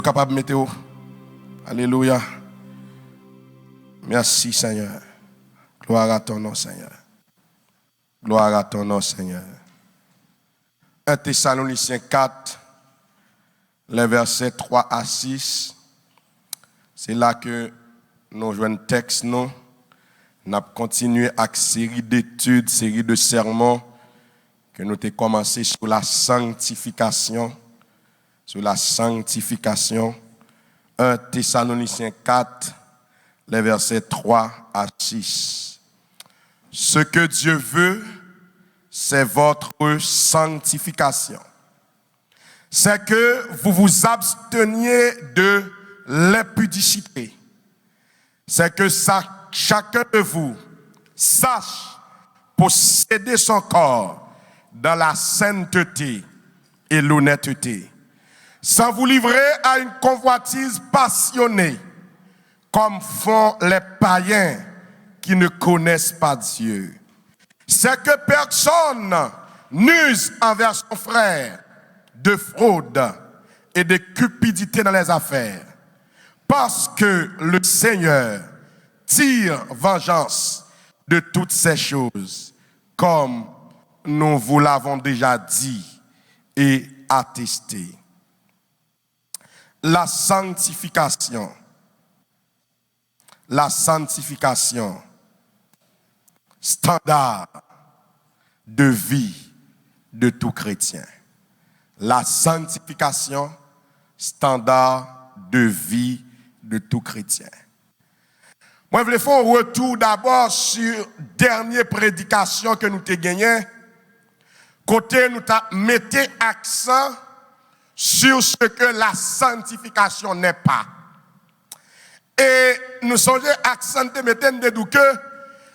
capable de mettre. Alléluia. Merci Seigneur. Gloire à ton nom Seigneur. Gloire à ton nom Seigneur. 1 Thessaloniciens 4, les versets 3 à 6. C'est là que nous jouons un texte, nous avons continué avec une série d'études, série de sermons que nous avons commencé sur la sanctification. Sur la sanctification. 1 Thessaloniciens 4, les versets 3 à 6. Ce que Dieu veut, c'est votre sanctification. C'est que vous vous absteniez de l'impudicité. C'est que chacun de vous sache posséder son corps dans la sainteté et l'honnêteté, sans vous livrer à une convoitise passionnée, comme font les païens qui ne connaissent pas Dieu. C'est que personne n'use envers son frère de fraude et de cupidité dans les affaires, parce que le Seigneur tire vengeance de toutes ces choses, comme nous vous l'avons déjà dit et attesté. La sanctification, standard de vie de tout chrétien. La sanctification, standard de vie de tout chrétien. Moi, je voulais faire un retour d'abord sur la dernière prédication que nous avons gagnée. Côté, nous avons mis accent sur ce que la sanctification n'est pas. Et nous sommes accent de mettre que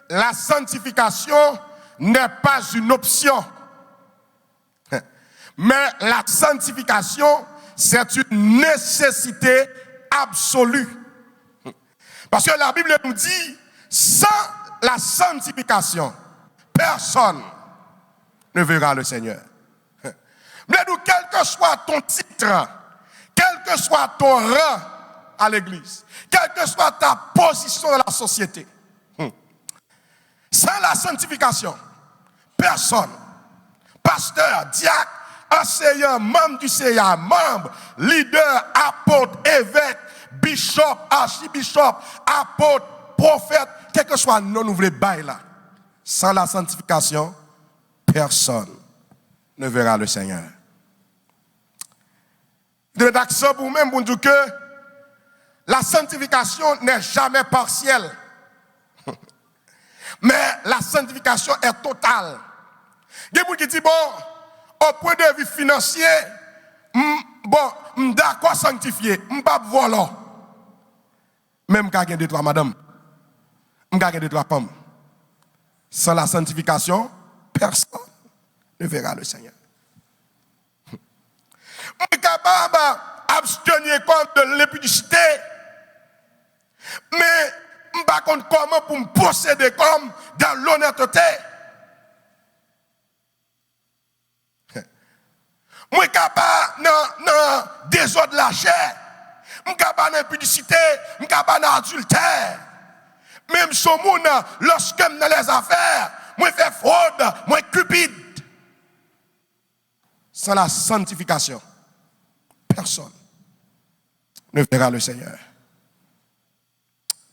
la sanctification n'est pas une option. Mais la sanctification, c'est une nécessité absolue. Parce que la Bible nous dit, sans la sanctification, personne ne verra le Seigneur. Mais nous, quel que soit ton titre, quel que soit ton rang à l'église, quelle que soit ta position dans la société, sans la sanctification, personne, pasteur, diacre, enseignant, membre du CA, membre, leader, apôtre, évêque, bishop, archibishop, apôtre, prophète, quel que soit non ouvré bail là, sans la sanctification, personne ne verra le Seigneur. De l'accent pour vous-même pour dire que la sanctification n'est jamais partielle. Mais la sanctification est totale. Il y a des gens qui disent, bon, au point de vue financier, bon, je suis d'accord sanctifié, je ne suis pas volant. Même quand il y a des trois madame, je suis des trois pommes. Sans la sanctification, personne ne verra le Seigneur. Je suis capable d'abstenir contre l'impudicité, mais je ne sais pas comment pour me posséder comme dans l'honnêteté. Je suis capable de désordre la chair, je suis capable d'impudicité, je suis capable d'adultère. Même ce monde, lorsque je suis dans les affaires, je fais fraude, je suis cupide. Sans la sanctification, personne ne verra le Seigneur.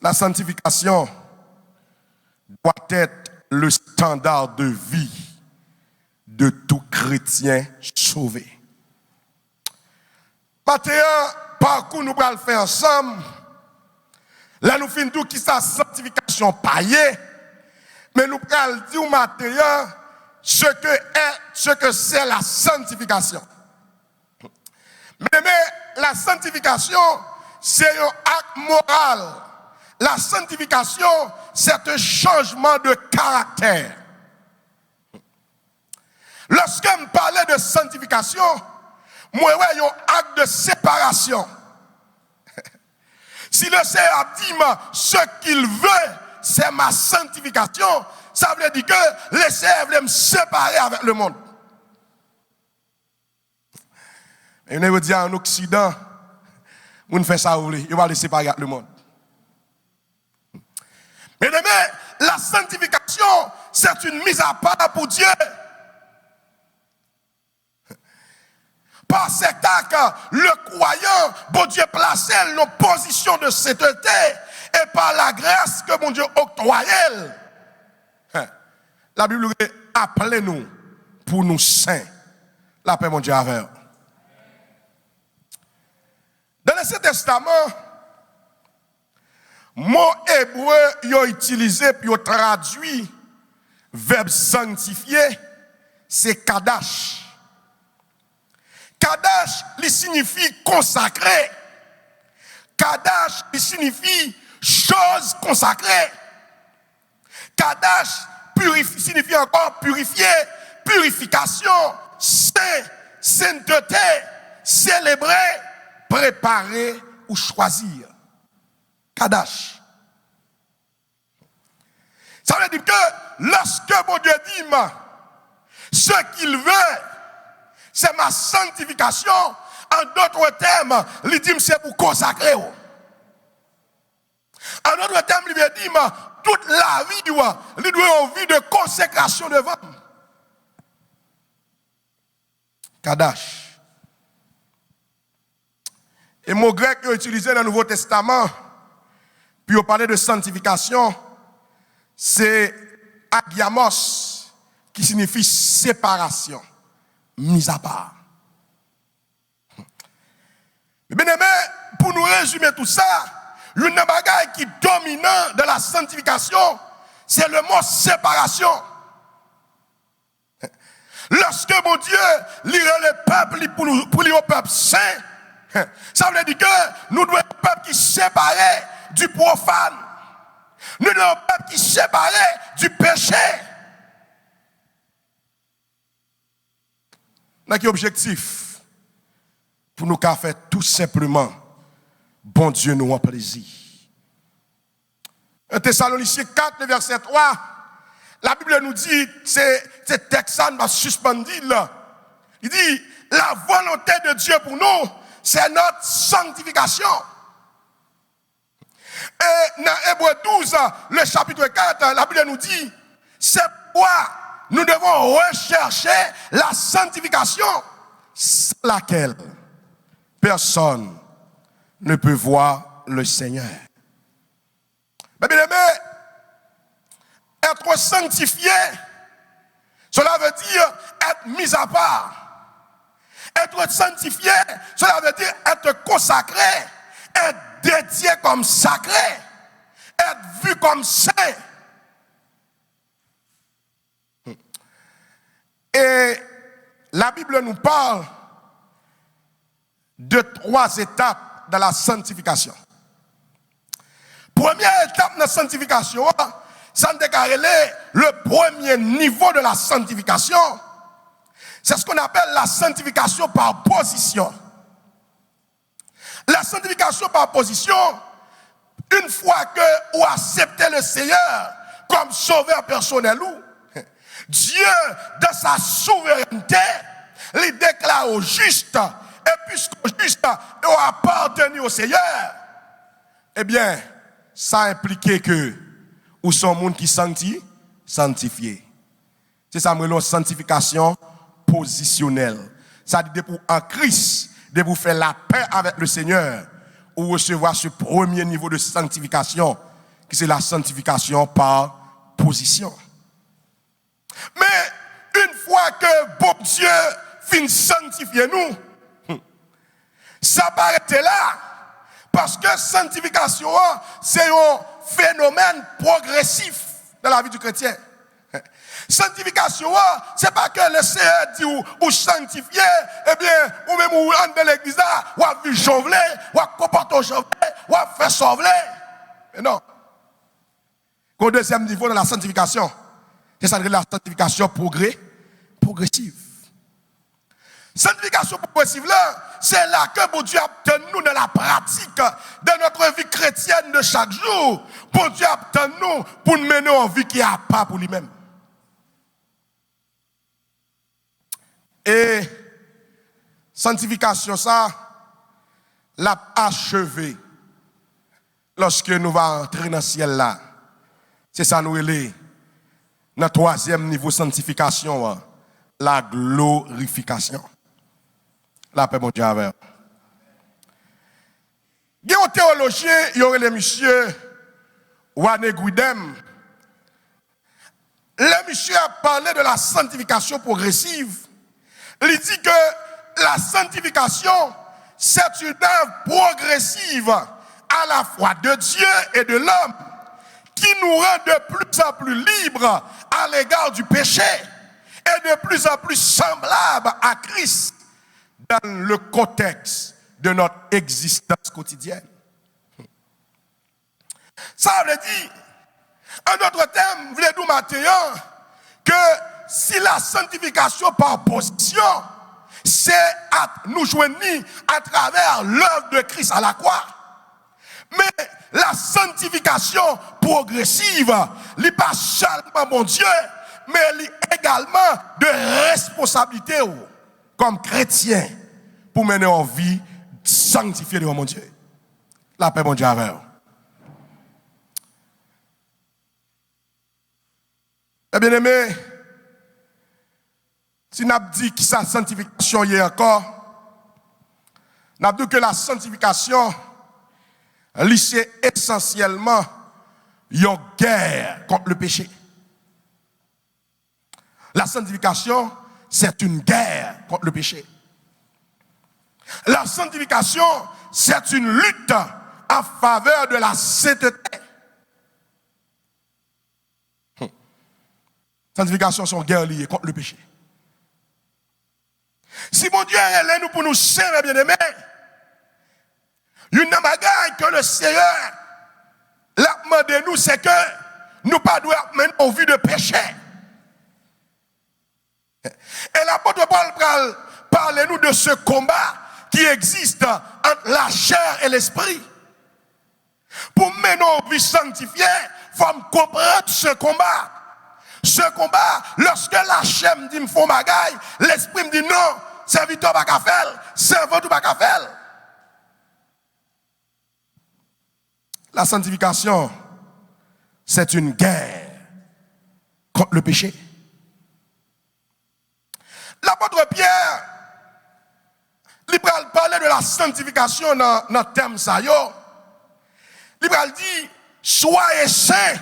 La sanctification doit être le standard de vie de tout chrétien sauvé. Maintenant, parcours nous allons le faire ensemble. Là, nous finissons tout qui sa sanctification paillée, mais nous allons dire maintenant ce que c'est la sanctification. Mais la sanctification, c'est un acte moral. La sanctification, c'est un changement de caractère. Lorsque je parlais de sanctification, moi, il y a un acte de séparation. Si le Seigneur dit ce qu'il veut, c'est ma sanctification, ça veut dire que le Seigneur veut me séparer avec le monde. Et on veut dire en Occident, On fait ça, vous voulez, il va le séparer le monde. Mais la sanctification, c'est une mise à part pour Dieu. Par cet acte, le croyant, bon Dieu plaçait nos positions de sainteté et par la grâce que mon Dieu octroyait. La Bible appelle nous pour nous saints. La paix, mon Dieu, avec. Dans l'Ancien Testament, mot hébreu yo utilisé pour traduire verbe sanctifié, c'est kadash. Kadash, il signifie consacré. Kadash, il signifie chose consacrée. Kadash signifie encore purifier, purification, saint, sainteté, célébrer, préparer ou choisir. Kadash. Ça veut dire que lorsque mon Dieu dit, ce qu'il veut, c'est ma sanctification. En d'autres termes, il dit c'est pour consacrer. En d'autres termes, il dit toute la vie, il doit avoir une vie de consécration devant. Kadash. Et le mot grec utilisé dans le Nouveau Testament, puis on parlait de sanctification, c'est agiamos, qui signifie séparation, mise à part. Bien aimé, pour nous résumer tout ça, une bagaille qui est dominant de la sanctification, c'est le mot séparation. Lorsque mon Dieu lirait le peuple pour lui au peuple saint, ça veut dire que nous devons être un peuple qui séparé du profane. Nous devons être un peuple qui séparé du péché. Quel objectif? Pour nous faire tout simplement, bon Dieu nous en plaisir. 1 Thessaloniciens 4, verset 3, la Bible nous dit, c'est Texan va suspendre là. Il dit, la volonté de Dieu pour nous, c'est notre sanctification. Et dans Hébreux 12, le chapitre 4, la Bible nous dit, c'est pourquoi nous devons rechercher la sanctification, laquelle personne ne peut voir le Seigneur. Mais bien aimé, être sanctifié, cela veut dire être mis à part. Être sanctifié, cela veut dire être consacré, être dédié comme sacré, être vu comme saint. Et la Bible nous parle de 3 étapes dans la sanctification. Première étape de la sanctification, ça déclare le premier niveau de la sanctification. C'est ce qu'on appelle la sanctification par position. La sanctification par position, une fois que vous acceptez le Seigneur comme sauveur personnel, Dieu, dans sa souveraineté, il déclare au juste, et puisqu'au juste a appartenu au Seigneur, eh bien, ça implique que ou sont monde qui sanctifié. C'est ça, la sanctification positionnelle. Ça dit pour en Christ, de vous faire la paix avec le Seigneur, ou recevoir ce premier niveau de sanctification, qui c'est la sanctification par position. Mais une fois que bon Dieu finit sanctifier nous, ça s'arrête là. Parce que sanctification, c'est un phénomène progressif dans la vie du chrétien. Sanctification, c'est pas que le Seigneur dit ou sanctifier, eh bien, ou même ou rentre dans l'église là, ou à vivre chauvelé, ou à comporter chauvelé, ou à faire sauvelé. Mais non. Au deuxième niveau de la sanctification, c'est ça la sanctification progressive. Sanctification progressive là, c'est là que bon Dieu obtient nous dans la pratique de notre vie chrétienne de chaque jour. Bon Dieu obtient nous pour nous mener en vie qui a pas pour lui-même. Et sanctification ça, l'a achevé lorsque nous allons entrer dans le ciel là. C'est ça nous relève. Dans le troisième niveau de sanctification, la glorification. La paix, mon Dieu, avec. Il y a un théologien, il y aurait le monsieur Wane Guidem. Le monsieur a parlé de la sanctification progressive. Il dit que la sanctification, c'est une œuvre progressive à la fois de Dieu et de l'homme qui nous rend de plus en plus libres à l'égard du péché et de plus en plus semblables à Christ dans le contexte de notre existence quotidienne. Ça veut dire, en d'autres termes, vous voulez dire maintenant que si la sanctification par position, c'est à nous joindre à travers l'œuvre de Christ à la croix. Mais la sanctification progressive, elle n'est pas seulement mon Dieu, mais elle est également de responsabilité comme chrétien pour mener en vie sanctifiée devant mon Dieu. La paix, mon Dieu, avec vous. Eh bien aimé, si nous avons dit que sa sanctification y est encore, nous avons dit que la sanctification, c'est essentiellement une guerre contre le péché. La sanctification, c'est une guerre contre le péché. La sanctification, c'est une lutte en faveur de la sainteté. Sanctification, c'est une guerre liée contre le péché. Si mon Dieu est là nous pour nous servir, bien aimés, une bagaille que le Seigneur l'a demandé nous, c'est que nous ne pas devons mener en vie de péché. Et l'apôtre Paul parle nous de ce combat qui existe entre la chair et l'esprit. Pour mener en vie sanctifiée, il faut comprendre ce combat. Ce combat, lorsque la chair me dit me font bagaille, l'esprit me dit non, serviteur pas qu'à faire, servant pas qu'à faire. La sanctification, c'est une guerre contre le péché. L'apôtre Pierre, il parle de la sanctification dans le terme ça. Il dit, soyez saints.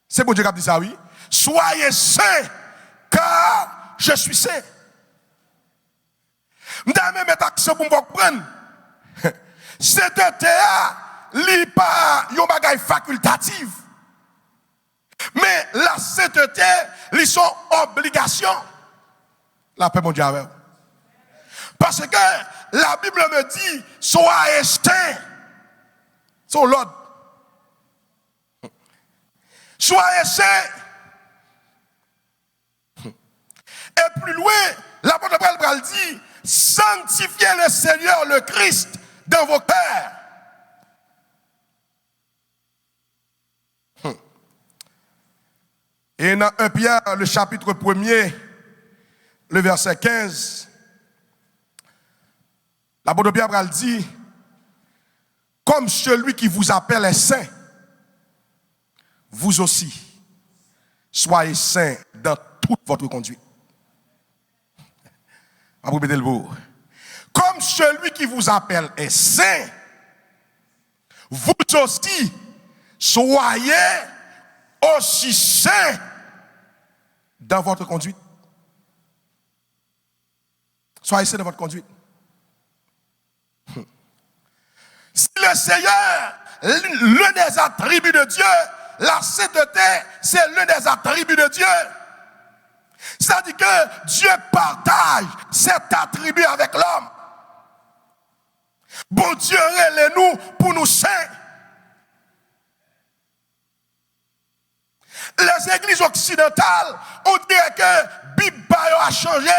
C'est bon Dieu qui a dit ça, oui. Soyez saints, car je suis saint. Je vais mettre l'accent pour vous comprendre. Sainteté, n'est pas une bagaille facultative. Mais la sainteté, ils sont obligations. La paix, mon Dieu, avec vous. Parce que la Bible me dit, soyez saints. C'est l'ordre. Soyez saints. Et plus loin, l'apôtre Paul dit, sanctifiez le Seigneur, le Christ, dans vos cœurs. Et dans 1 Pierre, le chapitre 1er, le verset 15, l'apôtre Pierre dit, comme celui qui vous appelle est saint, vous aussi, soyez saints dans toute votre conduite. Vous mettez le mot. Comme celui qui vous appelle est saint, vous aussi, soyez aussi saints dans votre conduite. Soyez saints dans votre conduite. Si le Seigneur, l'un des attributs de Dieu, la sainteté, c'est l'un des attributs de Dieu. C'est-à-dire que Dieu partage cet attribut avec l'homme. Bon Dieu, relève-nous pour nous saints. Les églises occidentales, on dirait que Bible a changé.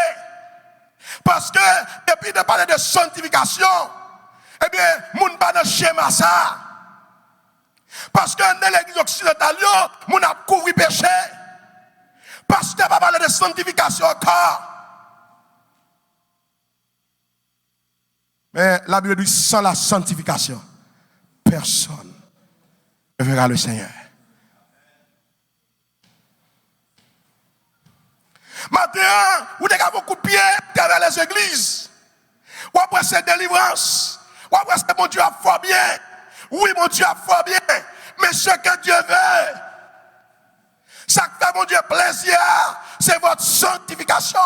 Parce que, depuis de parler de sanctification, eh bien, moun pas dans le schéma ça. Parce que dans l'église occidentale, moun a couvert péché. Parce que pas parler de sanctification encore. Mais la Bible dit, sans la sanctification, personne ne verra le Seigneur. Maintenant, vous avez beaucoup de pieds derrière les églises. Ou après cette délivrance. Ou après c'est mon Dieu a fort bien. Oui, mon Dieu a fort bien. Mais ce que Dieu veut, ça fait mon Dieu plaisir, c'est votre sanctification.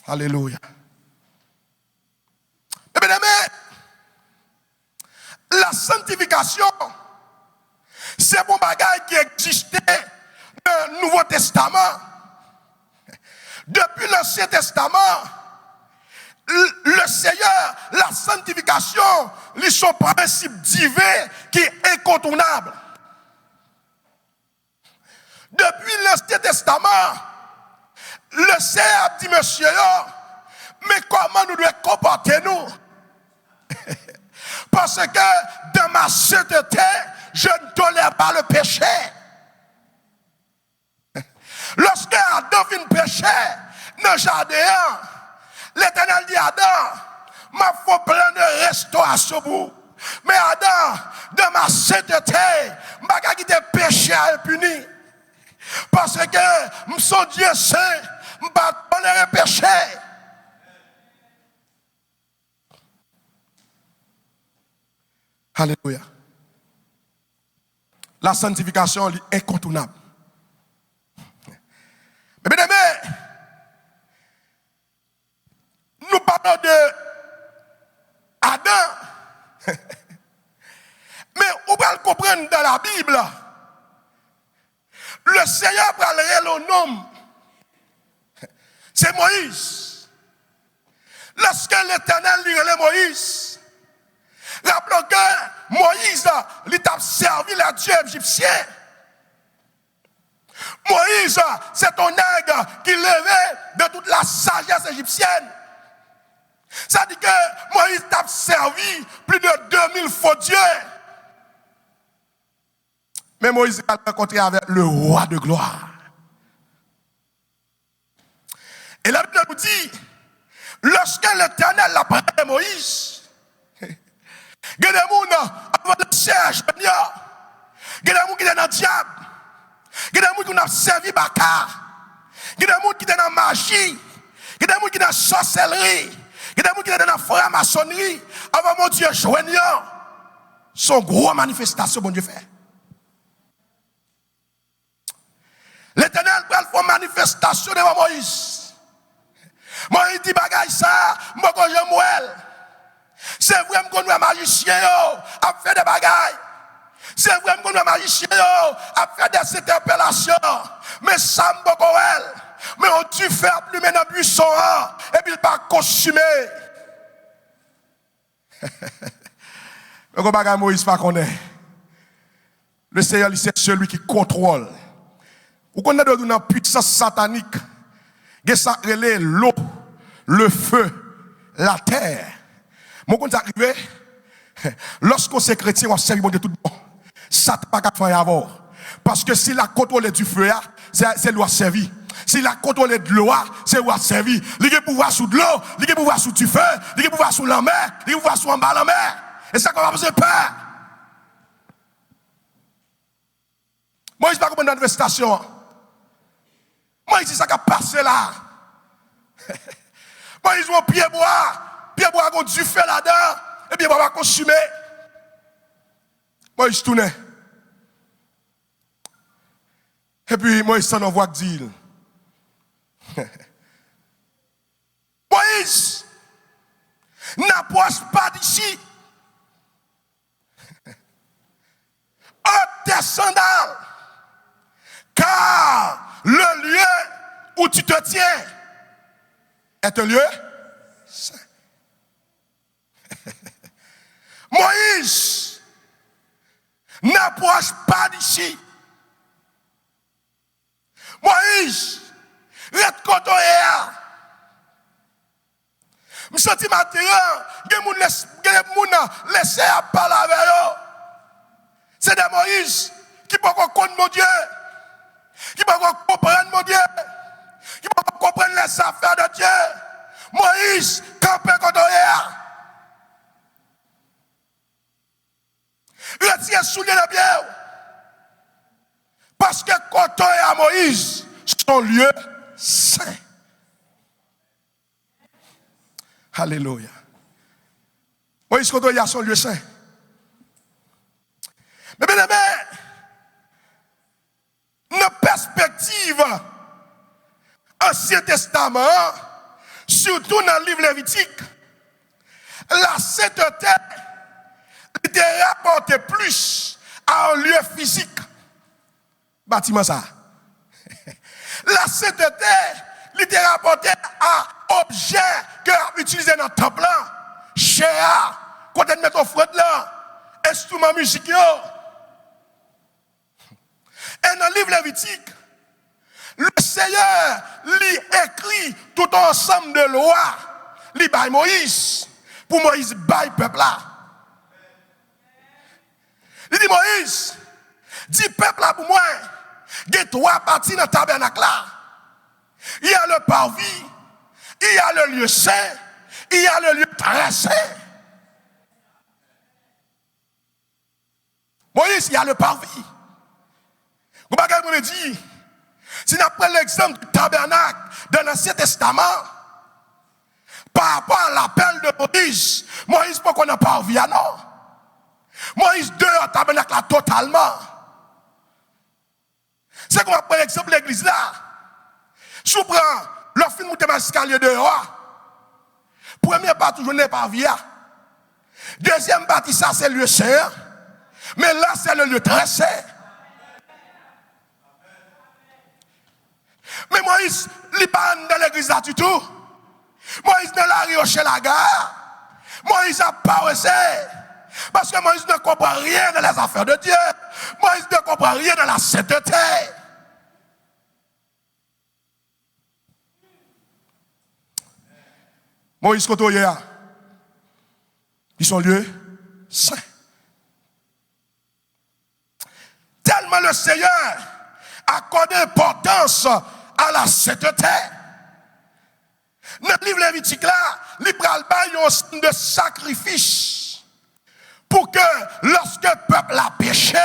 Alléluia. Et bien aimé, la sanctification, c'est mon bagage qui existait dans le Nouveau Testament. Depuis l'Ancien Testament, le Seigneur, la sanctification, ils sont principe divin qui est incontournable. Depuis l'Ancien Testament, le Seigneur a dit, monsieur, mais comment nous devons comporter nous? Parce que dans ma sainteté, je ne tolère pas le péché. Lorsque Adam vient pécher dans le jardin, l'Éternel dit à Adam, ma faut plein de restauration pour vous. Mais Adam, dans ma sainteté, je ne vais pas quitter péché à impuni. Parce que je suis Dieu saint, je ne vais pas tolérer le péché. Alléluia. La sanctification est incontournable. Mais bien aimé, nous parlons de Adam. Mais on va le comprendre dans la Bible. Le Seigneur parlerait le nom. C'est Moïse. Lorsque l'Éternel lirait Moïse, rappelons que Moïse, il a servi les dieux égyptiens. Moïse, c'est ton aigle qui levait de toute la sagesse égyptienne. Ça dit que Moïse t'a servi plus de 2000 faux dieux. Mais Moïse a rencontré avec le roi de gloire. Et la Bible nous dit, lorsque l'Éternel a pris Moïse, il y a des gens avant de chercher, il y a des gens qui sont dans le diable. Il y a des gens qui ont servi Bakar. Il y a des gens qui sont dans la magie. Il y a des gens qui sont dans la sorcellerie. Il y a des gens qui sont dans la franc-maçonnerie. Avant mon Dieu, joignant son gros manifestation, mon Dieu fait. L'Éternel va faire manifestation devant Moïse. Moïse dit bagaille ça, moi quand je moelle. C'est vrai qu'on doit magicien à faire des bagailles. C'est vrai qu'on doit magicien à faire des interpellations. Mais ça me mais on dû faire plus maintenant buisson et puis il pas consumer. Le bagage Moïse pas connaît. Le Seigneur c'est celui qui contrôle. Vous connaissez dans puissance satanique. Que ça relève l'eau, le feu, la terre. Mon compte arrivé, lorsqu'on s'est chrétien, on sert de tout bon. Ça n'a pas qu'à faire avant. Parce que si la contrôle du feu, c'est l'eau servi. Si la contrôle de l'eau, c'est l'eau servi. Il a pouvoir sous de l'eau, il a pouvoir sous du feu, il a pouvoir sous la mer, il a pouvoir sous en bas la mer. Et ça qu'on va faire peur. Moi, je ne sais pas comment manifestation. Moi, je dis ça qui a passé là. Moi, ils ont pied bois ont du feu là-dedans, et puis, on va consumer. Moi, je tourne. Et puis, moi, je s'en envoie dire. Moïse, n'approche pas d'ici. Ôte tes sandales, car le lieu où tu te tiens est un lieu saint. Moïse, n'approche pas d'ici. Moïse, reste content hier. Je me sens matin, il y a des gens qui laissent parler avec eux. C'est des Moïse qui peuvent comprendre mon Dieu, qui peuvent comprendre mon Dieu, qui peuvent comprendre les affaires de Dieu. Moïse, campé contre hier. Retire soulier le bien. Parce que quand on est à Moïse, son lieu saint. Alléluia. Moïse, quand on est à son lieu saint. Mais bien aimé, nos perspectives Ancien Testament, surtout dans le livre Lévitique, la sainteté était rapportée plus à un lieu physique. Bâtiment ça. La sainteté était rapportée à objet que a utilisé dans le temple, chéa, quand on met offrande là, instrument musical. Et dans le livre Lévitique, le Seigneur lui écrit tout ensemble de lois, lui baille Moïse, pour Moïse baille peuple là. Il dit Moïse, dis peuple là pour moi, il y a 3 parties dans le tabernacle là. Il y a le parvis, il y a le lieu saint, il y a le lieu très saint. Moïse, il y a le parvis. Vous pouvez me dire, si nous prenons l'exemple du tabernacle dans l'Ancien Testament, par rapport à l'appel de Moïse, Moïse peut qu'on n'a pas envie, non. Moïse dehors tabernacle là totalement. C'est qu'on va prendre l'exemple de l'église là. Si on prend le film où tu as escalier dehors, première partie, toujours n'est pas via. Deuxième partie, ça c'est le lieu saint. Mais là, c'est le lieu très saint. Mais Moïse, il n'est pas dans l'église là du tout. Moïse dans la rue chez la gare. Moïse n'a pas osé. Parce que Moïse ne comprend rien dans les affaires de Dieu. Moïse ne comprend rien dans la sainteté. Moïse, quand il y a, ils sont lieux saints. Tellement le Seigneur accorde importance à la sainteté. Dans le livre Lévitique là, il prend un signe de sacrifice pour que lorsque le peuple a péché,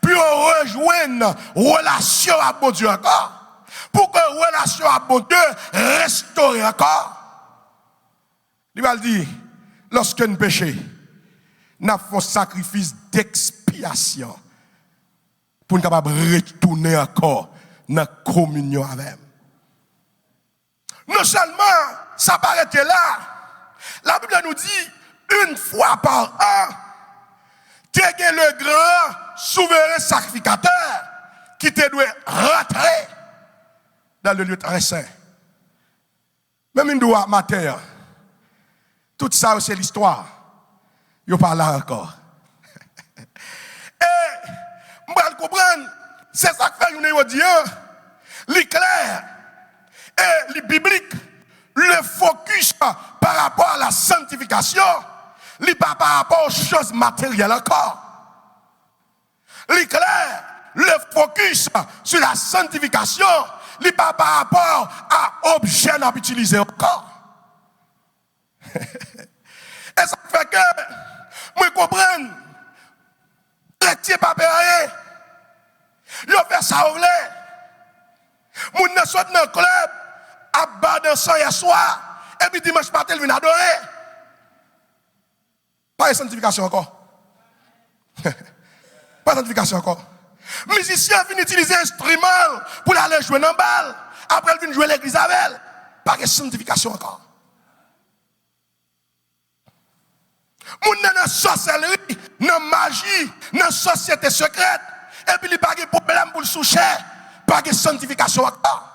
puis on rejoigne relation à bon Dieu encore, pour que relation à bon Dieu restaure encore. Il va dire, lorsque nous péchons, nous faisons un sacrifice d'expiation pour nous capables de retourner encore dans la communion avec lui. Non seulement ça paraît là, la Bible nous dit une fois par an, tu es le grand souverain sacrificateur qui te doit rentrer dans le lieu très saint. Même une doigt matin, tout ça c'est l'histoire. Je parle là encore. Et je comprendre, c'est ça que fait une Dieu, l'éclair et le biblique, le focus par rapport à la sanctification, pas par rapport aux choses matérielles encore. L'éclair, le focus sur la sanctification, pas par rapport à objets à utiliser encore. Et ça fait que, moi comprendre, chrétien pas payé. Yo fait ça ou l'est. Moun ne saute dans le club, à bas de sang hier soir, et puis dimanche matin, il vient adorer. Pas de sanctification encore. Pas de sanctification encore. Musicien vient utiliser un instrument pour aller jouer dans la balle. Après, il vient jouer l'église avec elle. Pas de sanctification encore. Moun dans la sorcellerie, dans la magie, dans la société secrète. Et puis il n'y a pas de problème pour le soucher. Pas de sanctification encore.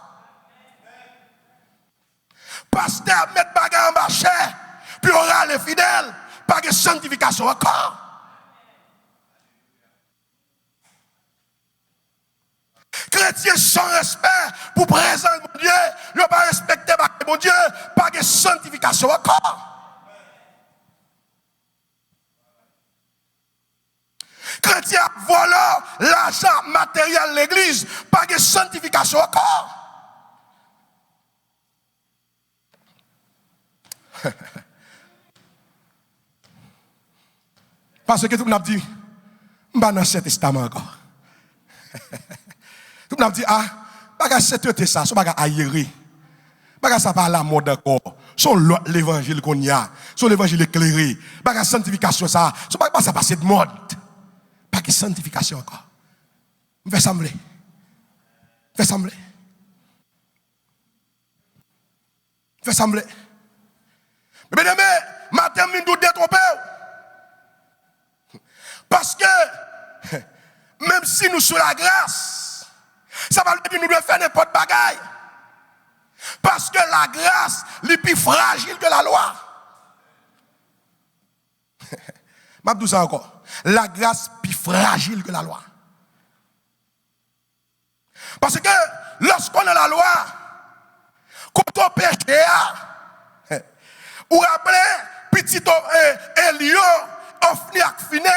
Pasteur met bagarre en marché, puis on aura les fidèles. Pas de sanctification encore. Chrétiens sans respect pour présenter mon Dieu, ils n'ont pas respecté mon Dieu, pas de sanctification encore. Chrétiens volant l'argent matériel de l'église, pas de sanctification encore. Parce que tout le monde dit, je ne suis pas dans l'Ancien Testament encore. Tout le monde dit, ah, bagage c'est ça, ce bagage aéré. Bagage ça pas la mode encore. Son l'évangile qu'on y a, son l'évangile éclairé. Bagage sanctification ça, ce bagage ça passe de mode. Pas de sanctification encore. Fais sembler. Fais sembler. Fais sembler. Mais bien aimé, matin mine tout détrompé. Parce que même si nous sommes la grâce, ça va nous dire que nous devons faire n'importe bagaille. Parce que la grâce est plus fragile que la loi. Je dis ça encore. La grâce est plus fragile que la loi. Parce que lorsqu'on a la loi, quand on péché, ou rappelez, petit Elio, Ofni ak Finé,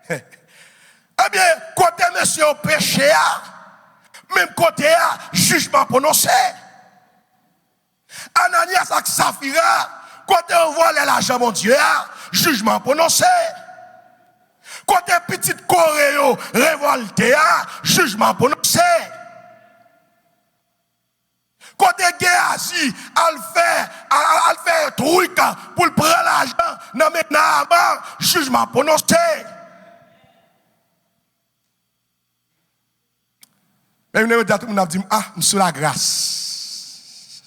eh bien, côté monsieur péché, même côté jugement prononcé. Ananias ak Safira, côté on voit l'argent mon Dieu, jugement prononcé. Côté petite Coréo, révolté, jugement prononcé. Côté Géasi, elle fait truc pour prendre l'argent, non maintenant, jugement prononcé. Mais vous avez tout le monde dit, ah, je suis la grâce.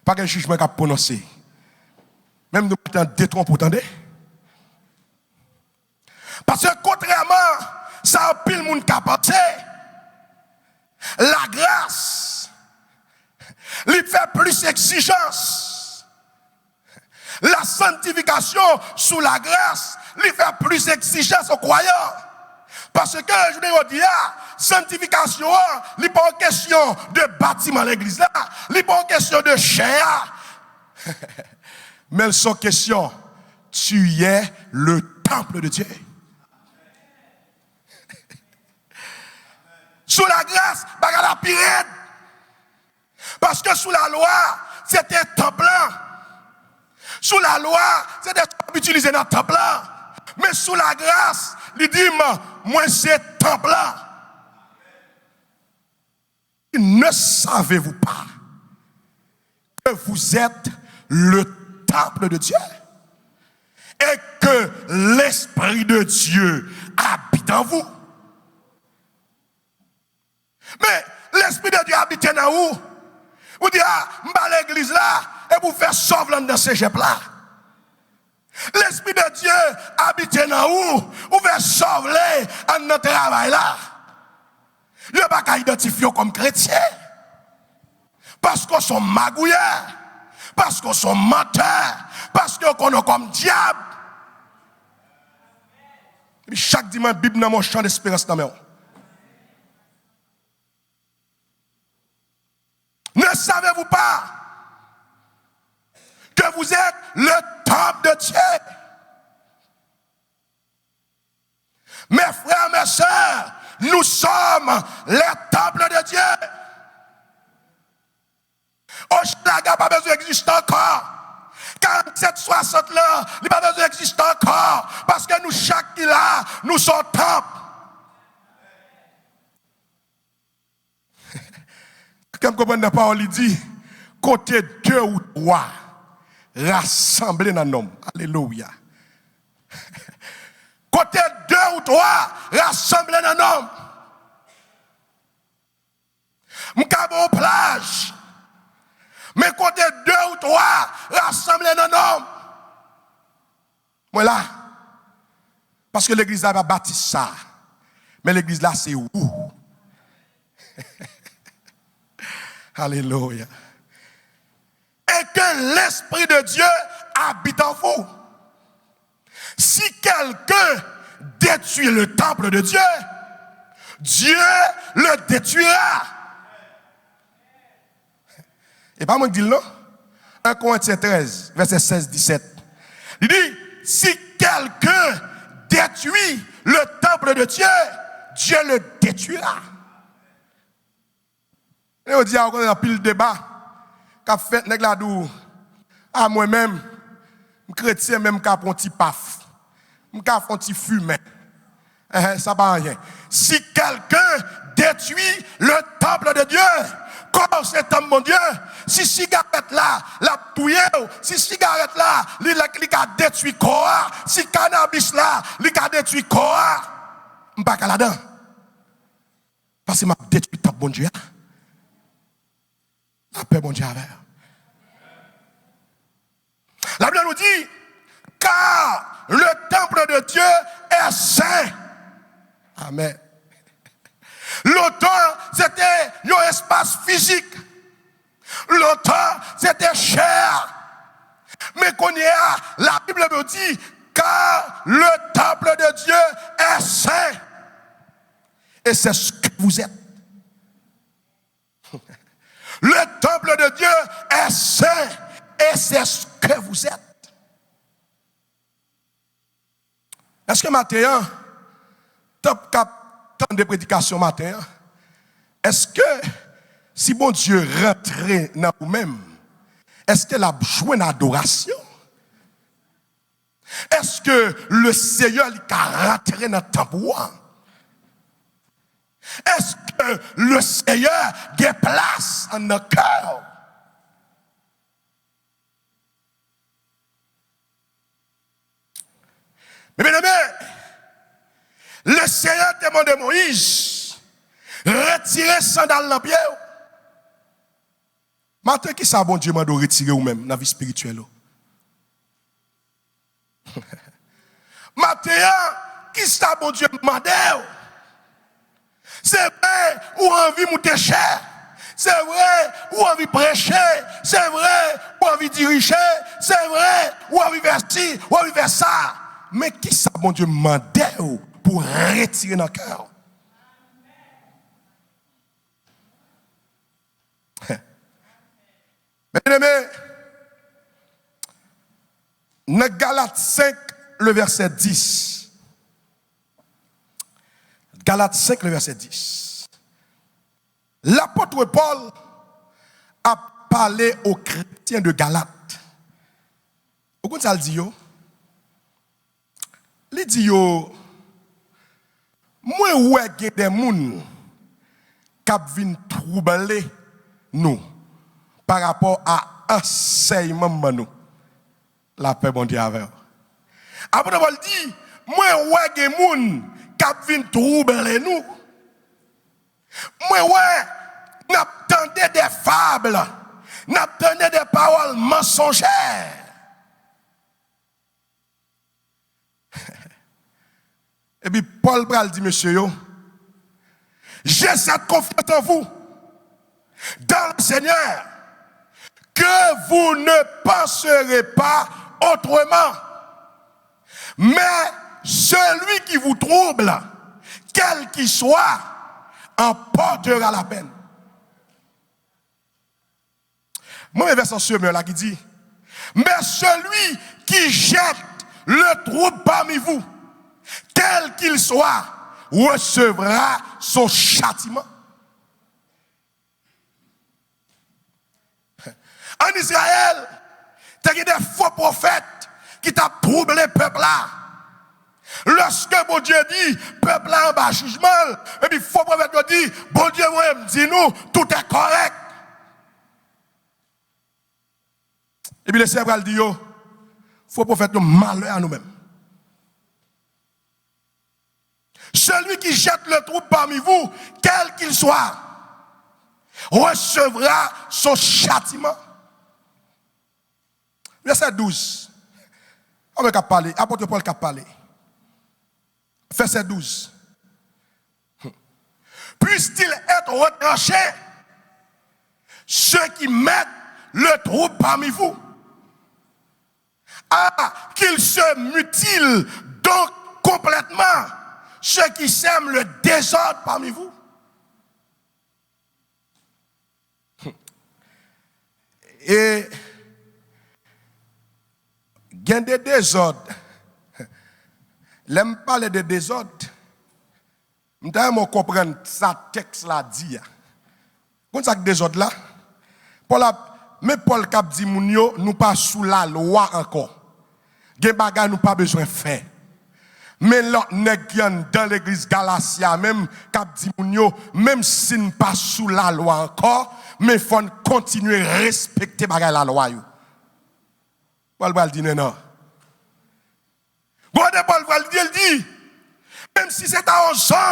Pas qu'un jugement qui a prononcé. Même nous avons détrompé pour attendre. Parce que contrairement, ça a pile le monde qui a pensé. La grâce, il fait plus exigence. La sanctification sous la grâce, il fait plus exigence aux croyants. Parce que, je vous dis, sanctification, il n'est pas en question de bâtiment l'église là, il n'est pas en question de chair. Mais il est question, tu es le temple de Dieu. Sous la grâce, bagarre la pire. Parce que sous la loi, c'était temple. Sous la loi, c'était utilisé dans le temple. Mais sous la grâce, il dit, moi c'est temple. Ne savez-vous pas que vous êtes le temple de Dieu et que l'Esprit de Dieu habite en vous? Mais l'Esprit de Dieu habite en vous. Vous dites, ah, je vais l'église là et vous faites sauver dans ce cégep là. L'Esprit de Dieu habite en vous. Vous faites sauver dans notre travail là. Vous ne pouvez pas identifier comme chrétien. Parce qu'on sont magouilleurs. Parce qu'on sont menteurs. Parce qu'on est comme diable. Et chaque dimanche, la Bible dans mon champ d'espérance dans mes mains. Ne savez-vous pas que vous êtes le temple de Dieu? Mes frères, mes sœurs, nous sommes les temples de Dieu. Oshlaga n'a pas besoin d'exister encore. 47-60 là, il n'a pas besoin d'exister encore. Parce que nous, chaque qui là, nous sommes temples. Comme vous comprenez la parole, il dit, côté 2 ou 3, rassemblés dans l'homme. Alléluia. Côté 2 ou 3, rassemblés dans l'homme. M'kabo aux plages. Mais côté 2 ou 3, rassemblés dans l'homme. Voilà. Parce que l'église là va bâtir ça. Mais l'église là, c'est où? Alléluia. Et que l'Esprit de Dieu habite en vous. Si quelqu'un détruit le temple de Dieu, Dieu le détruira. Et pas moi qui dis non. 1 Corinthiens 13, verset 16-17. Il dit, si quelqu'un détruit le temple de Dieu, Dieu le détruira. Et on dit, on a pile de débat. Qu'a fait, nèg la dou, À moi-même, chrétien même qui a un petit paf, qui a un petit fumé. Ça va rien. Si quelqu'un détruit le temple de Dieu, comme cet homme, mon Dieu, si cigarette là, la touye, si cigarette là, il a détruit corps, si cannabis là, il a détruit corps, je ne vais pas là-dedans. Parce que m'a détruit le temple, bon Dieu. La paix, bon Dieu, avec. La Bible nous dit, car le temple de Dieu est saint. Amen. Longtemps, c'était un espace physique. Longtemps, c'était cher. Mais qu'on y a, la Bible me dit, car le temple de Dieu est saint. Et c'est ce que vous êtes. Le temple de Dieu est saint. Et c'est ce que vous êtes. Est-ce que matin, top cap de prédication matin, est-ce que si bon Dieu rentrait dans vous-même, est-ce qu'elle a joué une adoration? Est-ce que le Seigneur a rentré dans le temple? Est-ce que le Seigneur déplace en nos cœurs? Mais bien aimé, le Seigneur demande à Moïse retirer sandales dans le pied. Maintenant, qui ça, bon Dieu, m'a de retirer ou même dans la vie spirituelle? Maintenant, qui ça, bon Dieu, m'a demandé? C'est vrai, ou envie de monter cher. C'est vrai, ou envie de prêcher. C'est vrai, ou envie de diriger. C'est vrai, ou envie de faire ci, ou envie de faire ça. Mais qui ça, bon Dieu, m'a demandé pour retirer dans le cœur? Bien aimé, dans Galates 5, le verset 10. Galates 5, le verset 10. L'apôtre Paul a parlé aux chrétiens de Galates. Vous comprenez ça, le dit yo? Il dit yo, moi, ouais, il y a des gens qui viennent troubler nous par rapport à enseignement de nous. La paix, bon Dieu, avec. Après, Paul dit, moi, ouais, il y a des gens qui viennent troubler nous. Moi, ouais, n'attendez des fables, n'attendez des paroles mensongères. Et puis Paul Bral dit, monsieur, yo, j'ai cette confiance en vous, dans le Seigneur, que vous ne penserez pas autrement. Mais celui qui vous trouble, quel qu'il soit, en portera la peine. Moi, verset semeur là qui dit, mais celui qui jette le trouble parmi vous, quel qu'il soit, recevra son châtiment. En Israël, il y a des faux prophètes qui t'ont troublé le peuple là. Lorsque bon Dieu dit, peuple là en bas jugement, et puis faux prophète dit, bon Dieu, dis-nous, tout est correct. Et puis le Seigneur dit, faux prophète, nous malheur à nous-mêmes. Celui qui jette le trouble parmi vous, quel qu'il soit, recevra son châtiment. Verset 12. On va parler. Apôtre Paul a parlé. Verset 12. Puisse-t-il être retranché ceux qui mettent le trouble parmi vous? Ah, qu'ils se mutilent donc complètement ceux qui sèment le désordre parmi vous. Et il y a des désordres. L'aime parler de désordre. Je ne comprends ça texte là dit. Comment ça que désordre là? Paul a mais Paul Cap dit nous pas sous la loi encore. Gen bagay nous pas besoin de faire. Mais l'autre nèg dans l'église Galatia même Cap dit même si nous pas sous la loi encore, mais faut continuer à respecter bagay la loi yo. Paul va dire non. Bon de Paul va dire même si c'est un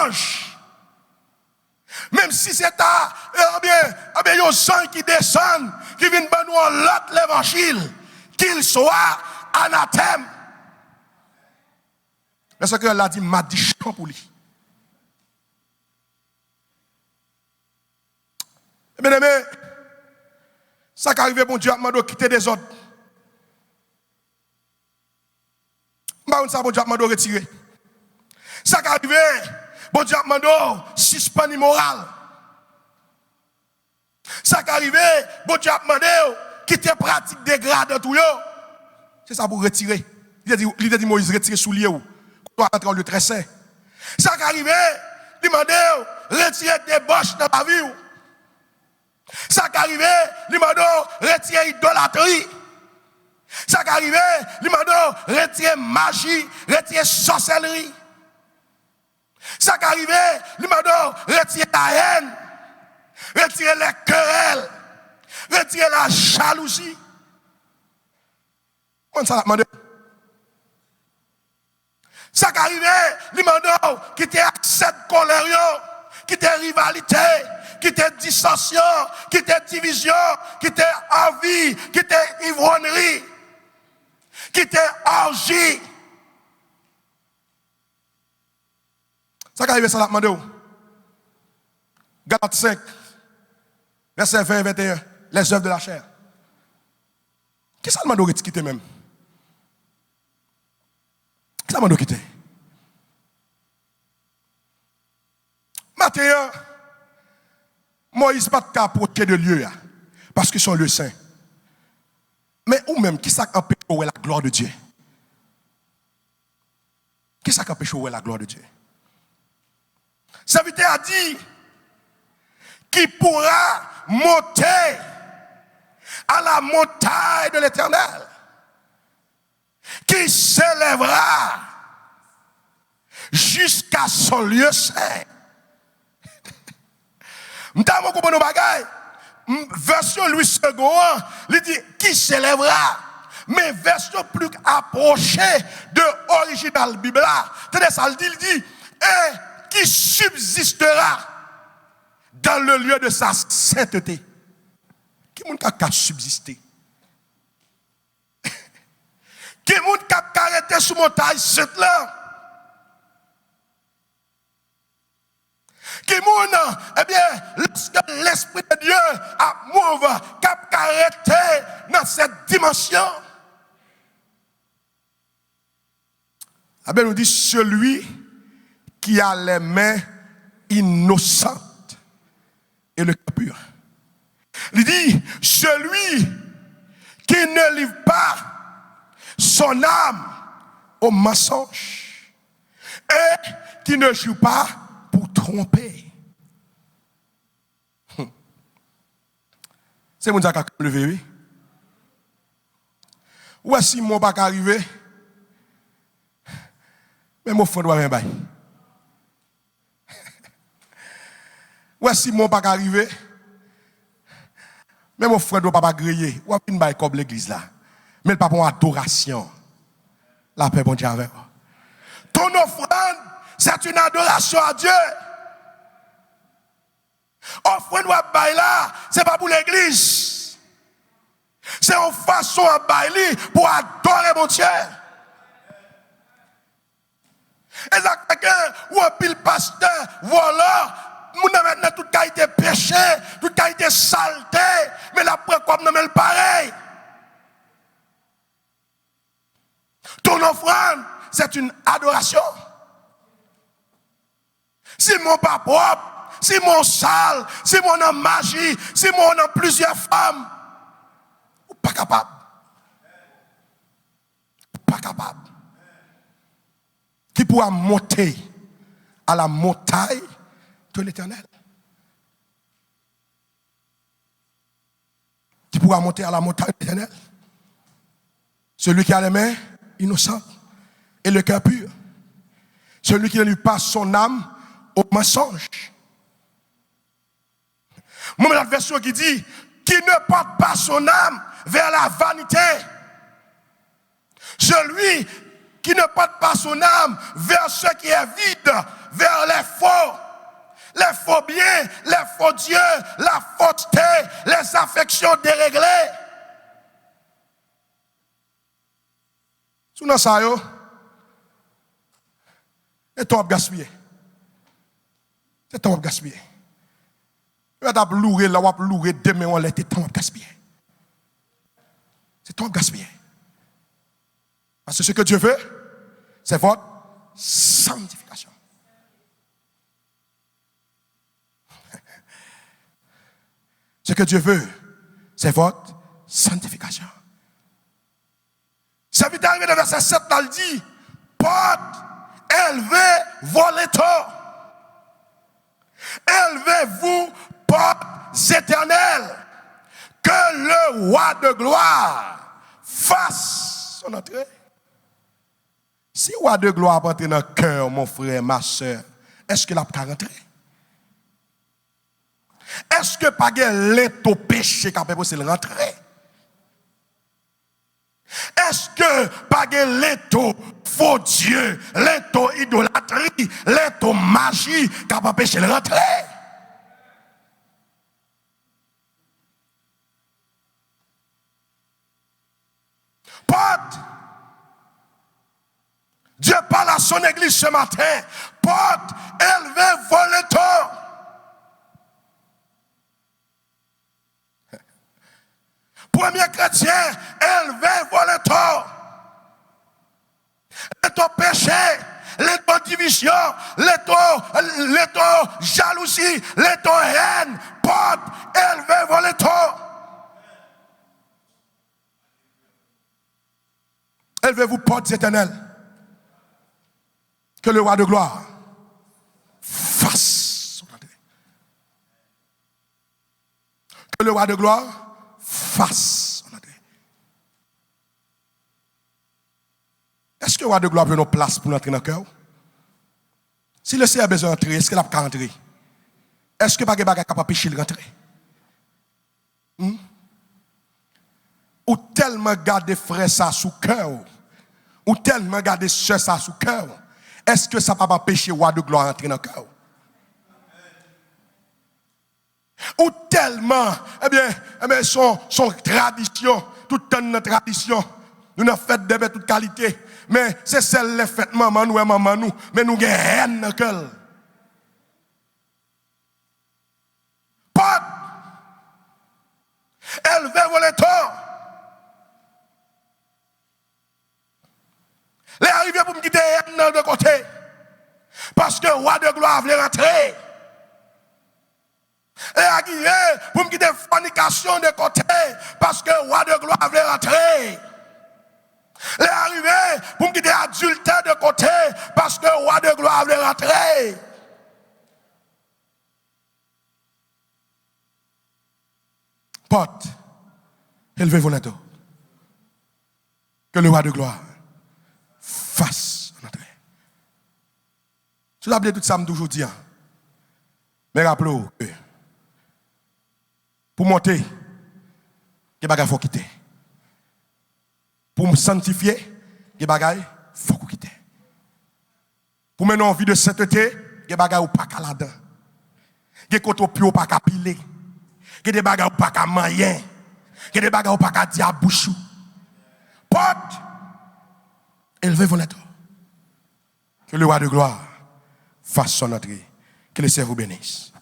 ange, même si c'est un sang qui descend, qui vient de nous l'autre l'évangile, qu'il soit anathème. Parce que elle a dit, m'a dit champ pour lui. Bien aimé, ça qui arrive, bon Dieu, m'a demandé de quitter des ordres. Ça, bon Dieu, m'a demandé de retirer. Ça qui arrive, bon Dieu, m'a demandé de suspendre immoral. Ça qui arrive, bon Dieu, m'a demandé de quitter pratique dégradante tout. C'est ça pour retirer. Il a dit Moïse, retirer sous lieu. Pour entrer en lieu très saint. Ça qui arrive, il m'a demandé de retirer des boches dans la vie. Ça qui arrive, il m'a demandé de retirer idolâtrie. Ça qui arrive, il m'a demandé de retirer magie, retirer sorcellerie. Ça qui arrive, il m'a demandé de retirer la haine, retirer les querelles, retirer la jalousie. Comment ça m'a demandé? Ça qui arrive, il m'a demandé de quitter cette colère, quitter rivalité, quitter dissension, quitter division, quitter envie, quitter ivrognerie, quitter orgie. Ça qui arrive, ça l'a demandé. Galates 5, verset 20 et 21, les œuvres de la chair. Qui ça demande de quitter même? Qui ça demande de quitter? Matin, Moïse pas de approcher de lieu parce qu'ils sont le saint. Mais ou même, qui ça empêche la gloire de Dieu? Qui ça empêche la gloire de Dieu? Serviteur a dit qui pourra monter à la montagne de l'Éternel, qui s'élèvera jusqu'à son lieu saint. M'tamo comprendre bagay. Version Louis II, il dit qui s'élèvera. Mais version plus approchée de l'original Bible là, ça il dit et qui subsistera dans le lieu de sa sainteté. Qui moun ka subsister? Qui moun ka arrêter sous montagne cette là? Qui moun, eh bien, lorsque l'Esprit de Dieu a mouvé, cap arrêté dans cette dimension. La Bible nous dit celui qui a les mains innocentes et le cœur pur. Il dit celui qui ne livre pas son âme au mensonge et qui ne joue pas pour tromper. C'est mon qui a levé, oui. Ou est-ce que mon pas arrivé? Mais mon frère doit bien bailler. Ou est-ce que mon pas arrivé? Mais mon frère doit pas griller. Ou est-ce qu'il comme l'église là? Mais le pas pour adoration. La paix, bon Dieu avec vous. Ton offrande, c'est une adoration à Dieu. Offrande ou à bailler là, c'est pas pour l'église. C'est une façon à bailler pour adorer mon Dieu. Et ça fait que, ou un pile pasteur, voilà, nous avons maintenant toute qualité péché, toute qualité saleté, mais la preuve comme nous le pareil. Ton offrande, c'est une adoration. Si mon pas propre, si mon sale, si mon a magie, si mon a plusieurs femmes, ou pas capable. Pas capable. Qui pourra monter à la montagne de l'Éternel. Qui tu pourras monter à la montagne éternelle. Celui qui a les mains innocentes et le cœur pur. Celui qui ne lui passe son âme au mensonge. Moi, la version qui dit, qui ne porte pas son âme vers la vanité. Celui qui ne porte pas son âme vers ce qui est vide, vers les faux biens, les faux dieux, la fausseté, les affections déréglées. Sous dans ça, et ton gaspillé. C'est ton gaspillé. Tu vas louer là, tu vas louer demain, on l'a été ton gaspillé. C'est ton gaspillé. Parce que ce que Dieu veut, c'est votre sanctification. Ce que Dieu veut, c'est votre sanctification. Ça vient d'arriver dans le verset 7, il dit, porte, élevez vos létaux. Élevez-vous, portes éternelles, que le roi de gloire fasse son entrée. Si le roi de gloire va entrer dans le cœur, mon frère, ma soeur, est-ce que la peut rentrer? Est-ce que pas l'étau péché qui a possible de rentrer? Est-ce que pas l'étau faux Dieu, l'étau idolâtrie, l'étau magie qui a empêché de rentrer? Porte. Dieu parle à son église ce matin. Porte, élevez vos létaux. Premier chrétien, élevez vos létaux. Létaux péché, létaux division, létaux jalousie, létaux haine. Porte, élevez vos létaux. Élevez-vous, portes éternelles. Que le roi de gloire fasse son entrée. Que le roi de gloire fasse son entrée. Est-ce que le roi de gloire veut nos places pour entrer dans le cœur? Si le Seigneur a besoin d'entrer, est-ce qu'il a pas rentrer? Est-ce que pas de bagage capable pécher de rentrer? Ou tellement garder frère ça sous cœur, ou tellement garder soeur ça sous cœur. Est-ce que ça ne va pas empêcher le roi de gloire d'entrer dans le cœur? Ou tellement, son tradition, toute notre tradition, nous avons fait des bêtes de toute qualité, mais c'est celle les fêtes maman nous et maman nous, mais nous avons haine dans le cœur. Porte, élevez vos létaux. Les arrivés pour me quitter de côté. Parce que le roi de gloire voulait rentrer. Les arrivés pour me quitter fornication de côté. Parce que le roi de gloire voulait rentrer. Les arrivés pour me quitter adultère de côté. Parce que le roi de gloire voulait rentrer. Porte, élevez vos létaux. Que le roi de gloire fasse entrer. Si vous avez tout ça, je toujours dire. Mais rappelez-vous que pour monter, il faut quitter. Pour me sanctifier, il faut quitter. Pour mener en vie de sainteté, il y a des choses qui ne sont pas là-dedans. Il y a des choses qui ne sont pas piler. Il y a des choses qui ne sont pas manger. Il y a des choses qui ne sont pas dire à bouche. Porte. Élevez vos létaux. Que le roi de gloire fasse son entrée. Que le Seigneur vous bénisse.